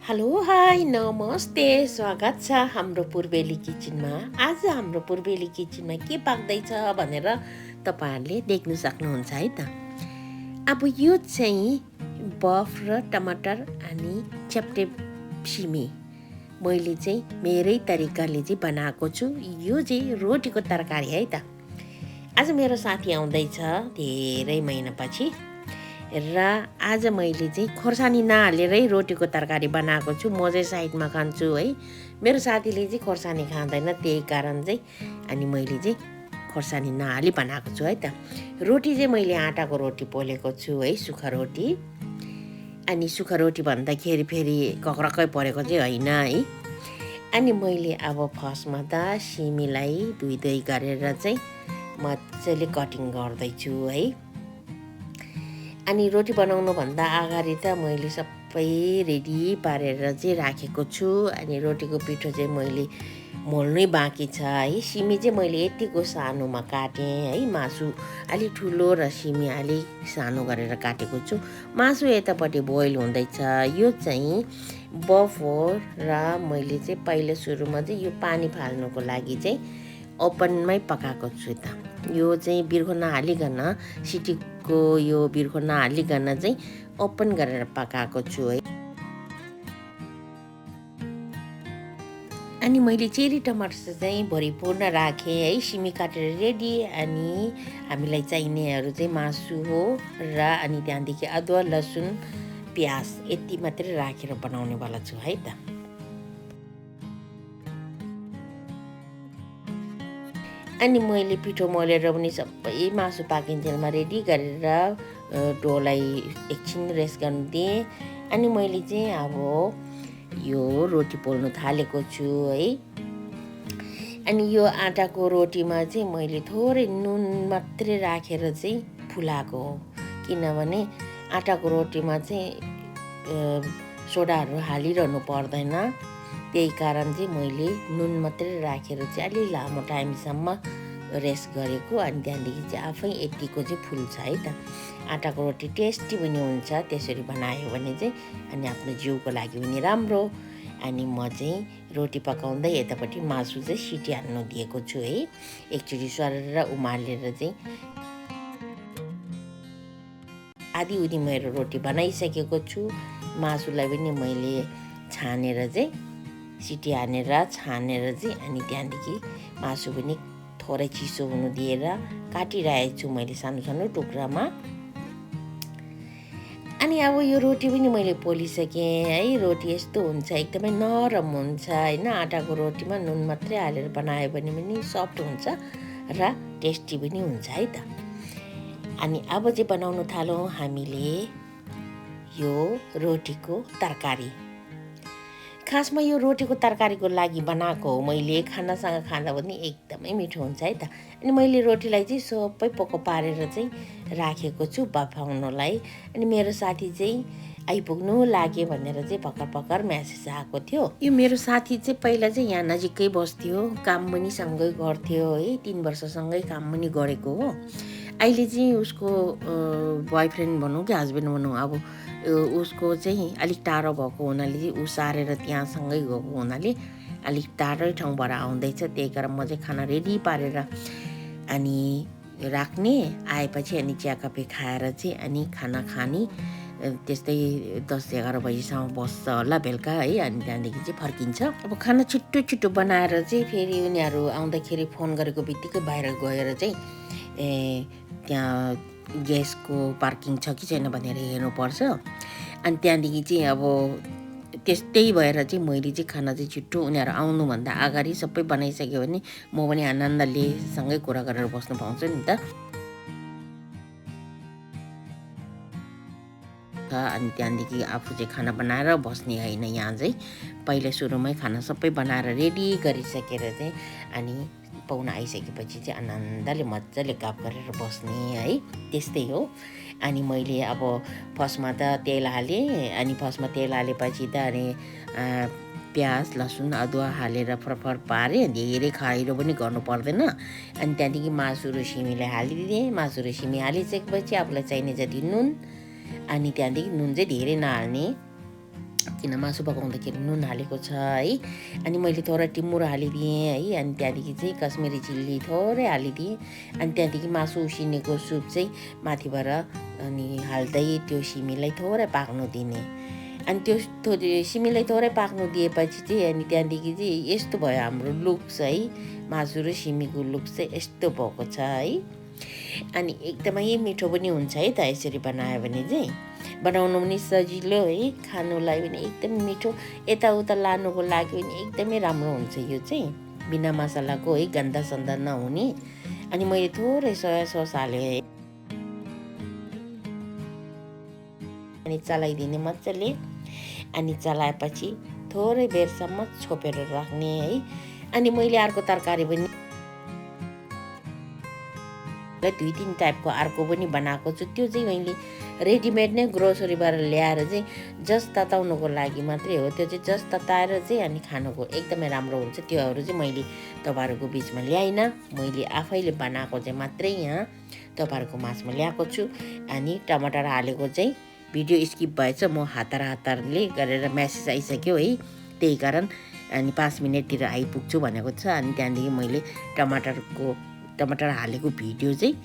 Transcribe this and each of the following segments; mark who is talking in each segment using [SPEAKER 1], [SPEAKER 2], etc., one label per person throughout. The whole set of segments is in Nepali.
[SPEAKER 1] हेलो हाई नमस्ते स्वागत छ हाम्रो पूर्वेली किचनमा। आज हाम्रो पूर्वेली किचनमा के पाक्दैछ भनेर तपाईहरुले देख्न सक्नुहुन्छ है त। अब यो चाहिँ बफ र टमाटर अनि च्याप्टे सिमी मैले चाहिँ मेरै तरिकाले चाहिँ बनाएको छु। यो चाहिँ रोटीको तरकारी है त। आज मेरो साथी आउँदैछ धेरै महिनापछि र आज मैले चाहिँ खोर्सानी नहालेरै रोटीको तरकारी बनाएको छु। म चाहिँ साइडमा खान्छु है, मेरो साथीले चाहिँ खोर्सानी खाँदैन, त्यही कारण चाहिँ अनि मैले चाहिँ खोर्सानी नहाली बनाएको छु है त। रोटी चाहिँ मैले आँटाको रोटी पोलेको छु है, सुक्खा रोटी। अनि सुक्खा रोटी भन्दाखेरि फेरि कक्रक्कै परेको चाहिँ होइन है। अनि मैले अब फर्स्टमा त सिमीलाई धुइ गरेर चाहिँ मजाले कटिङ गर्दैछु है। अनि रोटी बनाउनुभन्दा अगाडि त मैले सबै रेडी पारेर चाहिँ राखेको छु। अनि रोटीको पिठो चाहिँ मैले मोल्नै बाँकी छ है। सिमी चाहिँ मैले यतिको सानोमा काटेँ है, मासु अलिक ठुलो र सिमी अलिक सानो गरेर काटेको छु। मासु यतापट्टि बोइल हुँदैछ। यो चाहिँ बफ हो र मैले चाहिँ पहिला सुरुमा चाहिँ यो पानी फाल्नुको लागि चाहिँ ओपनमै पकाएको छु त। यो चाहिँ बिर्को नहालिकन सिटीको यो बिर्को नहालिकन चाहिँ ओपन गरेर पकाएको छु है। अनि मैले चेरी टमाटर चाहिँ भरिपूर्ण राखेँ है, सिमी काटेर रेडी। अनि हामीलाई चाहिनेहरू चाहिँ मासु हो र अनि त्यहाँदेखि अदुवा लसुन प्याज यति मात्रै राखेर बनाउनेवाला छु है त। अनि मैले पिठो मोलेर पनि सबै मासु पाकिन्जेलमा रेडी गरेर डोलाई एकछिन रेस्ट गर्नु दिएँ। अनि मैले चाहिँ अब यो रोटी पोल्नु थालेको छु है। अनि यो आँटाको रोटीमा चाहिँ मैले थोरै नुन मात्रै राखेर चाहिँ फुलाएको हो, किनभने आँटाको रोटीमा चाहिँ सोडाहरू हालिरहनु पर्दैन। त्यही कारण चाहिँ मैले नुन मात्रै राखेर चाहिँ अलि लामो टाइमसम्म रेस्ट गरेको। अनि त्यहाँदेखि चाहिँ आफै यतिको चाहिँ फुल्छ है त। आँटाको रोटी टेस्टी पनि हुन्छ त्यसरी बनायो भने चाहिँ, अनि आफ्नो जिउको लागि पनि राम्रो। अनि म चाहिँ रोटी पकाउँदै यतापट्टि मासु चाहिँ सिटी हाल्नु दिएको छु है। एकचोटि सरेर उमालेर चाहिँ आधी उधी मेरो रोटी बनाइसकेको छु। मासुलाई पनि मैले छानेर चाहिँ सिटी हानेर छानेर चाहिँ अनि त्यहाँदेखि मासु पनि थोरै चिसो हुनु दिएर काटिरहेको छु मैले सानो सानो टुक्रामा। अनि अब यो रोटी पनि मैले पोलिसकेँ है। रोटी यस्तो हुन्छ, एकदमै नरम हुन्छ होइन। आँटाको रोटीमा नुन मात्रै हालेर बनायो भने पनि सफ्ट हुन्छ र टेस्टी पनि हुन्छ है त। अनि अब चाहिँ बनाउनु थालौँ हामीले यो रोटीको तरकारी। खासमा यो रोटीको तरकारीको लागि बनाएको हो मैले, खानासँग खाँदा पनि एकदमै मिठो हुन्छ है त। अनि मैले रोटीलाई चाहिँ सबै पोको पारेर चाहिँ राखेको छु बफाउनलाई। अनि मेरो साथी चाहिँ आइपुग्नु लाग्यो भनेर चाहिँ भर्खर म्यासेज आएको थियो। यो मेरो साथी चाहिँ पहिला चाहिँ यहाँ नजिकै बस्थ्यो, काम पनि सँगै गर्थ्यो है, 3 वर्षसँगै काम पनि गरेको हो। अहिले चाहिँ उसको बोयफ्रेन्ड भनौँ कि हस्बेन्ड भनौँ, अब उसको चाहिँ अलिक टाढो भएको हुनाले चाहिँ ऊ सारेर त्यहाँ सँगै गएको हुनाले अलिक टाढै ठाउँबाट आउँदैछ। त्यही कारण म चाहिँ खाना रेडी पारेर अनि राख्ने, आएपछि अनि चिया कफी खाएर चाहिँ अनि खाना खाने। त्यस्तै 10-11 बजीसम्म बस्छ होला बेलुका है। अनि त्यहाँदेखि चाहिँ फर्किन्छ। अब खाना छिट्टो बनाएर चाहिँ फेरि उनीहरू आउँदाखेरि फोन गरेको बित्तिकै बाहिर गएर चाहिँ त्यहाँ ग्यासको पार्किङ छ कि छैन भनेर हेर्नुपर्छ। अनि त्यहाँदेखि चाहिँ अब त्यस्तै भएर चाहिँ मैले चाहिँ खाना चाहिँ छिट्टो उनीहरू आउनुभन्दा अगाडि सबै बनाइसक्यो भने म पनि आनन्दले सँगै कुरा गरेर बस्नु पाउँछु नि त। अनि त्यहाँदेखि आफू चाहिँ खाना बनाएर बस्ने होइन, यहाँ चाहिँ पहिला सुरुमै खाना सबै बनाएर रेडी गरिसकेर चाहिँ अनि पाहुना आइसकेपछि चाहिँ आनन्दले मजाले गफ गरेर बस्ने है, त्यस्तै हो। अनि मैले अब फर्स्टमा त तेल हालेँ। अनि फर्स्टमा तेल हालेपछि त अनि प्याज लसुन अदुवा हालेर फरफर पारेँ, धेरै खरिलो पनि गर्नु पर्दैन। अनि त्यहाँदेखि मासु र सिमीलाई हालिदिएँ। मासु र सिमी हालिसकेपछि आफूलाई चाहिने जति नुन, अनि त्यहाँदेखि नुन चाहिँ धेरै नहाल्ने, किन मासु पकाउँदाखेरि नुन हालेको छ है। अनि मैले थोरै टिमुर हालिदिएँ है। अनि त्यहाँदेखि चाहिँ कश्मिरी चिल्ली थोरै हालिदिएँ। अनि त्यहाँदेखि मासु उसिनेको सुप चाहिँ माथिबाट अनि हाल्दै त्यो सिमीलाई थोरै पाक्नु दिने। अनि त्यो सिमीलाई थोरै पाक्नु दिएपछि चाहिँ अनि त्यहाँदेखि चाहिँ यस्तो भयो हाम्रो लुक्स है। मासु र सिमीको लुक्स चाहिँ यस्तो भएको छ है। अनि एकदमै मिठो पनि हुन्छ है त यसरी बनायो भने चाहिँ। बनाउनु पनि सजिलो है, खानुलाई पनि एकदम मिठो, यताउता लानुको लागि पनि एकदमै राम्रो हुन्छ यो चाहिँ, बिना मसलाको है, गन्दा सन्दा नहुने। अनि मैले थोरै सोया सस हालेँ अनि चलाइदिने मजाले। अनि चलाएपछि थोरै बेरसम्म छोपेर राख्ने है। अनि मैले अर्को तरकारी पनि 2-3 टाइपको अर्को पनि बनाएको छु। त्यो चाहिँ मैले रेडिमेड नै ग्रोसरीबाट ल्याएर चाहिँ जस्ट तताउनुको लागि मात्रै हो। त्यो चाहिँ जस्ट तताएर चाहिँ अनि खानुको एकदमै राम्रो हुन्छ। त्योहरू चाहिँ मैले तपाईँहरूको बिचमा ल्याइनँ, मैले आफैले बनाएको चाहिँ मात्रै यहाँ तपाईँहरूको माझमा ल्याएको छु। अनि टमाटर हालेको चाहिँ भिडियो स्किप भएछ, म हतारले गरेर मेसेज आइसक्यो है, त्यही कारण अनि 5 मिनटतिर आइपुग्छु भनेको छ। अनि त्यहाँदेखि मैले टमाटर हालेको भिडियो चाहिँ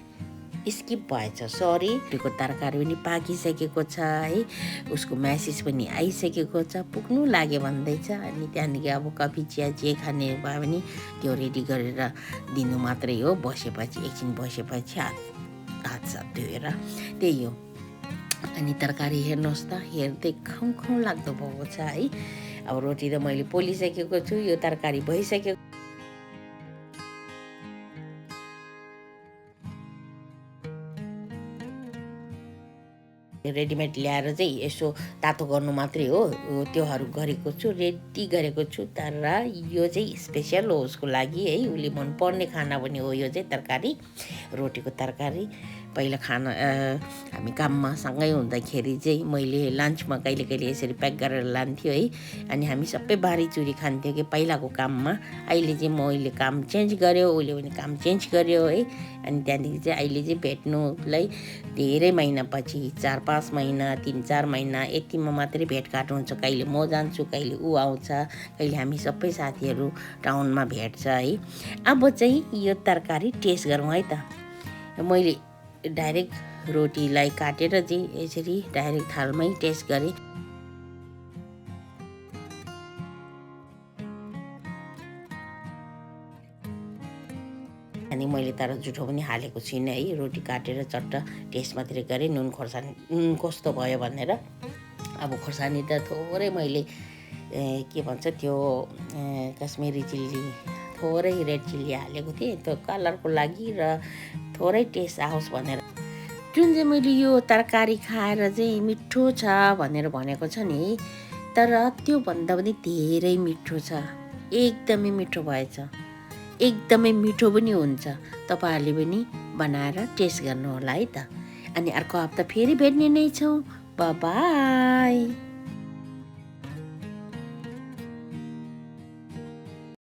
[SPEAKER 1] स्किप भएछ, सरी। त्यो तरकारी पनि पाकिसकेको छ है, उसको मेसेज पनि आइसकेको छ, पुग्नु लाग्यो भन्दैछ। अनि त्यहाँदेखि अब कफी चिया जे खाने भयो भने त्यो रेडी गरेर दिनु मात्रै हो। बसेपछि एकछिन बसेपछि हात साथ धोएर त्यही हो। अनि तरकारी हेर्नुहोस् त, हेर्दै खाउँ लाग्दो भएको छ है। अब रोटी त मैले पोलिसकेको छु, यो तरकारी भइसक्यो। रेडिमेड ल्याएर चाहिँ यसो तातो गर्नु मात्रै हो, त्योहरू गरेको छु, रेडी गरेको छु। तर यो चाहिँ स्पेसल हो उसको लागि है, उसले मनपर्ने खाना पनि हो यो चाहिँ तरकारी, रोटीको तरकारी। पहिला खाना हामी काममा सँगै हुँदाखेरि चाहिँ मैले लन्चमा कहिले यसरी प्याक गरेर लान्थ्यो है। अनि हामी सबै बाँडीचुरी खान्थ्यो कि पहिलाको काममा। अहिले चाहिँ मैले काम चेन्ज गर्यो, उसले पनि काम चेन्ज गर्यो है। अनि त्यहाँदेखि चाहिँ अहिले चाहिँ भेट्नुलाई धेरै महिनापछि, 4-5 महिना, 3-4 महिना यतिमा मात्रै भेटघाट हुन्छ। कहिले म जान्छु, कहिले ऊ आउँछ, कहिले हामी सबै साथीहरू टाउनमा भेट्छ है। अब चाहिँ यो तरकारी टेस्ट गरौँ है त। मैले डाइरेक्ट रोटीलाई काटेर चाहिँ यसरी डाइरेक्ट थालमै टेस्ट गरेँ। अनि मैले तर जुठो पनि हालेको छुइनँ है, रोटी काटेर चट्ट टेस्ट मात्रै गरेँ, नुन कस्तो भयो भनेर। अब खोर्सानी त थोरै मैले के भन्छ त्यो कश्मिरी चिल्ली, थोरै रेड चिल्ली हालेको थिएँ, त्यो कलरको लागि र थोरै टेस्ट आओस् भनेर। जुन चाहिँ मैले यो तरकारी खाएर चाहिँ मिठो छ भनेर भनेको छ नि, तर त्योभन्दा पनि धेरै मिठो छ, एकदमै मिठो भएछ, एकदमै मिठो पनि हुन्छ। तपाईँहरूले पनि बनाएर टेस्ट गर्नु होला है त। अनि अर्को हप्ता फेरि भेट्ने नै छौँ। बाई।